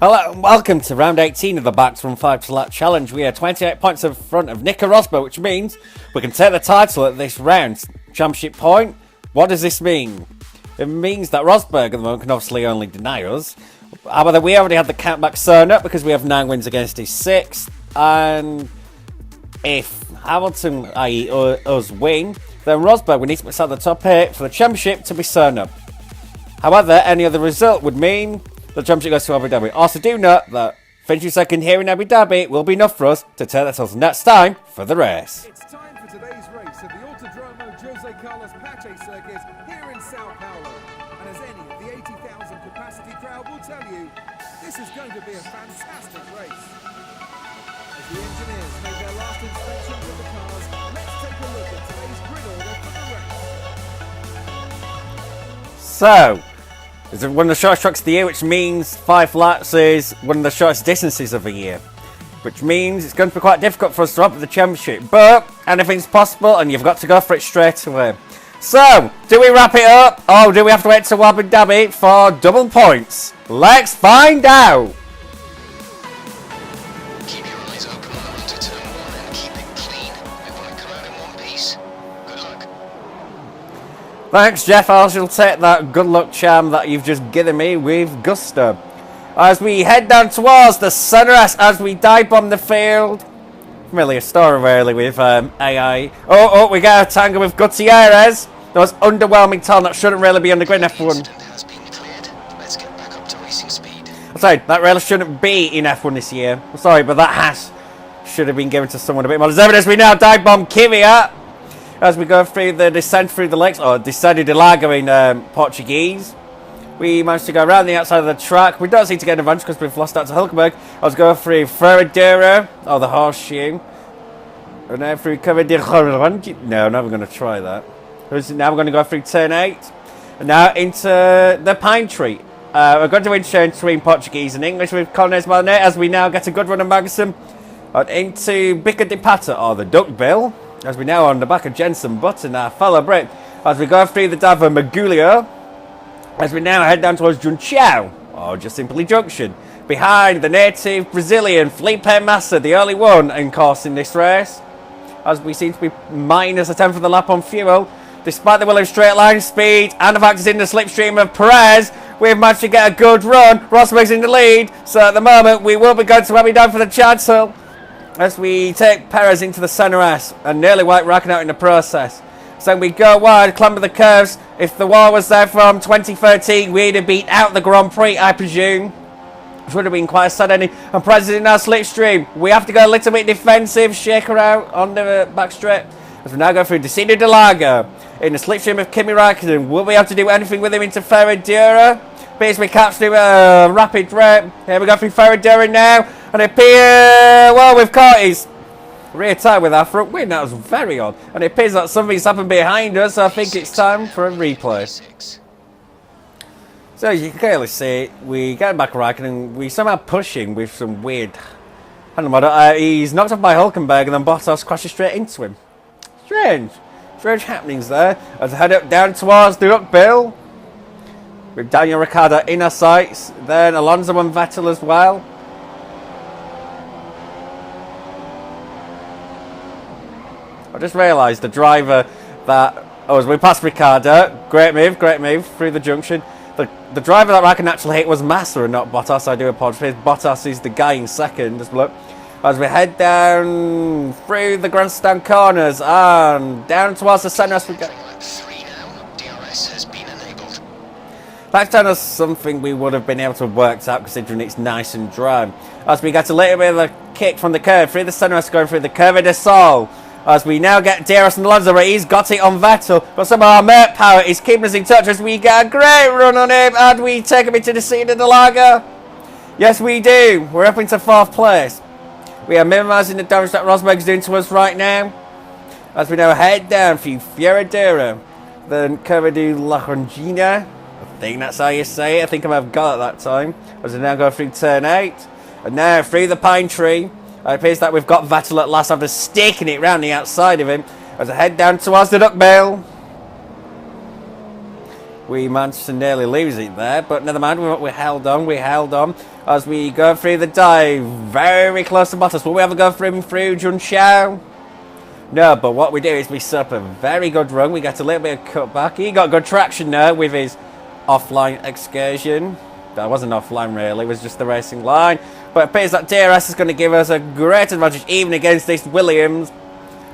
Hello and welcome to round 18 of the Back from 5 to Lap Challenge. We are 28 points in front of Nico Rosberg, which means we can take the title at this round. Championship point. What does this mean? It means that Rosberg at the moment can obviously only deny us. However, we already had the countback sewn up because we have 9 wins against his 6. And if Hamilton, i.e. us, win, then Rosberg would need to be at the top 8 for the championship to be sewn up. However, any other result would mean the championship goes to Abu Dhabi. Also, do note that finishing second here in Abu Dhabi will be enough for us to take that title. And that's time for the race. It's time for today's race at the Autodromo Jose Carlos Pache circuit here in Sao Paulo. And as any of the 80,000 capacity crowd will tell you, this is going to be a fantastic race. As the engineers make their last inspections of the cars, let's take a look at today's grid order for the race. So, it's one of the shortest tracks of the year, which means 5 laps is one of the shortest distances of the year. Which means it's going to be quite difficult for us to up the championship. But anything's possible and you've got to go for it straight away. So, do we wrap it up or do we have to wait to Abu Dhabi for double points? Let's find out! Keep your eyes open onto turn 1 and keep it clean. We want to come out in one piece. Good luck. Thanks, Jeff. I shall take that good luck charm that you've just given me with gusto. As we head down towards the sunrise, as we dive bomb the field. Familiar story, really, with AI. Oh, we got a tangle with Gutierrez. That was underwhelming talent that shouldn't really be on the grid in F1. Incident has been cleared. Let's get back up to racing speed. I'm sorry, that really shouldn't be in F1 this year. I'm sorry, but that should have been given to someone a bit more deserving. As we now dive bomb Kvyat. As we go through the descent through the lakes, or Descendo de Lago in Portuguese. We managed to go around the outside of the track. We don't seem to get an advantage because we've lost out to Hulkenberg. I was going through Ferradura, or the horseshoe. And now through Curva de Rorangi. No, now we're going to try that. Now we're going to go through turn 8. And now into the Pine Tree. We're going to interchange between Portuguese and English with Colonels Malnet as we now get a good run of Magnussen. And into Bica de Pata, or the Duckbill. As we now on the back of Jenson Button, our fellow Brit. As we go through the Dava Magulio. As we now head down towards Junção, or just simply Junction. Behind the native Brazilian Felipe Massa, the only one in course in this race. As we seem to be minus a 10th of the lap on fuel. Despite the willing straight line speed and the fact it's in the slipstream of Perez, we've managed to get a good run. Rosberg's in the lead, so at the moment we will be going to Abu Dhabi for the title. As we take Perez into the center S and nearly wipe Raikkonen out in the process. So we go wide, clamber the curves. If the wall was there from 2013, we'd have beat out the Grand Prix, I presume. Which would have been quite a sad ending. And Perez is in our slipstream. We have to go a little bit defensive, shake her out on the back straight. As we now go through Descendo de Lago in the slipstream of Kimi Raikkonen. Will we have to do anything with him into Ferradura? Appears we captured him at a rapid rate. Here we go through Ferradura now. And it appears, well, we've caught his rear tyre with our front wing. That was very odd. And it appears that something's happened behind us, so I think it's time for a replay. So as you can clearly see, we get back Raikkonen. We somehow push him with some weird handle model. He's knocked off by Hulkenberg and then Bottas crashes straight into him. Strange happenings there. As I head up down towards the uphill. With Daniel Ricciardo in our sights. Then Alonso and Vettel as well. I just realised the driver that... Oh, as we passed Ricciardo. Great move through the junction. The driver that Raikkonen actually hit was Massa and not Bottas. I do apologise. Bottas is the guy in second. Just look. As we head down through the grandstand corners and down towards the centre as we go. That's kind of something we would have been able to have worked out considering it's nice and dry. As we get a little bit of a kick from the curve through the centre as going through the Curva de Sol. As we now get DRS and Alonso, where he's got it on Vettel. But somehow our Mert power is keeping us in touch as we get a great run on him. And we take him into the Descendo de Lago. Yes, we do. We're up into 4th place. We are minimising the damage that Rosberg's doing to us right now. As we now head down through Ferradura. Then Curva de la Rongina. I think that's how you say it. I think I have got it that time. As we now go through turn 8. And now through the Pine Tree. It appears that we've got Vettel at last after staking it round the outside of him. As I head down towards the Duckbill. We managed to nearly lose it there, but never mind, we held on, as we go through the dive, very close to Bottas. Will we ever go through Jun Xiao? No, but what we do is we set up a very good run. We get a little bit of cutback. He got good traction there with his offline excursion. That wasn't offline really, it was just the racing line. But it appears that DRS is going to give us a great advantage even against this Williams,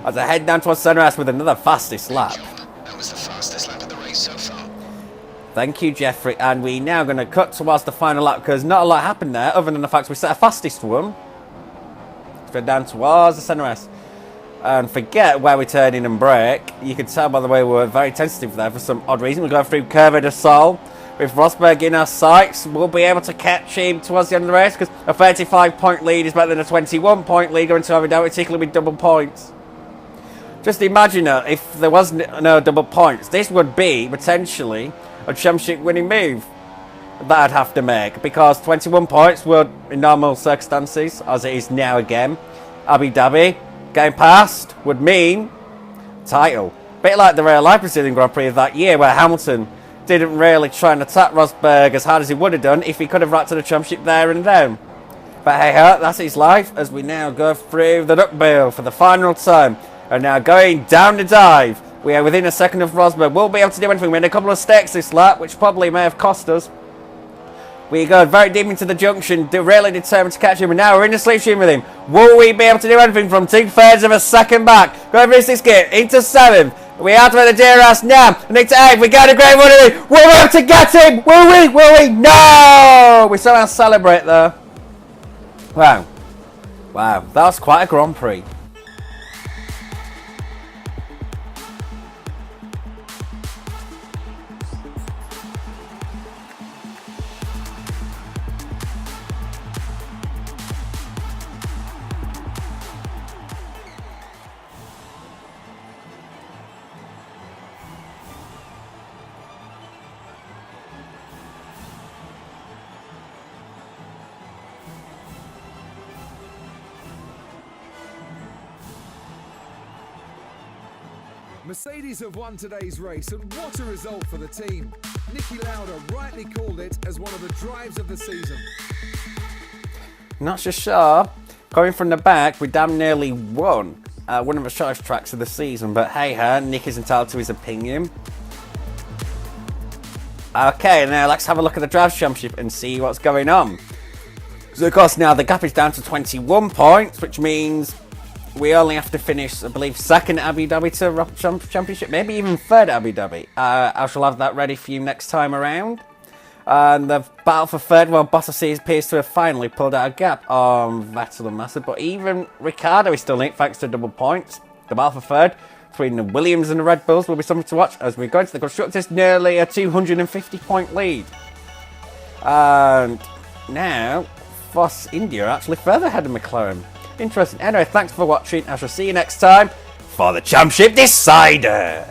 as I head down towards Senna with another fastest lap. That was the fastest lap of the race so far. Thank you, Jeffrey. And we're now going to cut towards the final lap because not a lot happened there other than the fact we set a fastest one. Straight down towards the Senna. And forget where we turn in and brake. You can tell by the way we were very tentative there for some odd reason. We're going through Curve de Sol. With Rosberg in our sights, we'll be able to catch him towards the end of the race because a 35-point lead is better than a 21-point lead going to Abu Dhabi, particularly with double points. Just imagine if there wasn't no double points, this would be potentially a championship winning move that I'd have to make, because 21 points would, in normal circumstances, as it is now again, Abu Dhabi getting past would mean title. Bit like the real life Brazilian Grand Prix of that year where Hamilton didn't really try and attack Rosberg as hard as he would have done if he could have wrapped to the championship there and then. But hey ho, that's his life, as we now go through the duckbill for the final time. And now going down the dive. We are within a second of Rosberg. We'll be able to do anything. We had a couple of stakes this lap, which probably may have cost us. We go very deep into the junction, really determined to catch him, and now we're in the slipstream with him. Will we be able to do anything from 2/3 of a second back? Go over 6 gear, into 7th. We out with the DRS now, and into 8th. We got a great one of it. We're able to get him. Will we? Will we? No! We somehow celebrate there. Wow. Wow, that was quite a Grand Prix. Mercedes have won today's race, and what a result for the team. Niki Lauda rightly called it as one of the drives of the season. Not so sure. Going from the back, we damn nearly won one of the shortest tracks of the season, but hey ho, Nick is entitled to his opinion. Okay, now let's have a look at the Drivers' Championship and see what's going on. So of course now the gap is down to 21 points, which means we only have to finish, I believe, second at Abu Dhabi to wrap the championship, maybe even third at Abu Dhabi. I shall have that ready for you next time around. And the battle for third, well, Bottas appears to have finally pulled out a gap on Vettel and Massa, but even Ricciardo is still in it thanks to double points. The battle for third between the Williams and the Red Bulls will be something to watch as we go into the Constructors, nearly a 250-point lead. And now, Force India are actually further ahead of McLaren. Interesting. Anyway, thanks for watching. I shall see you next time for the Championship Decider.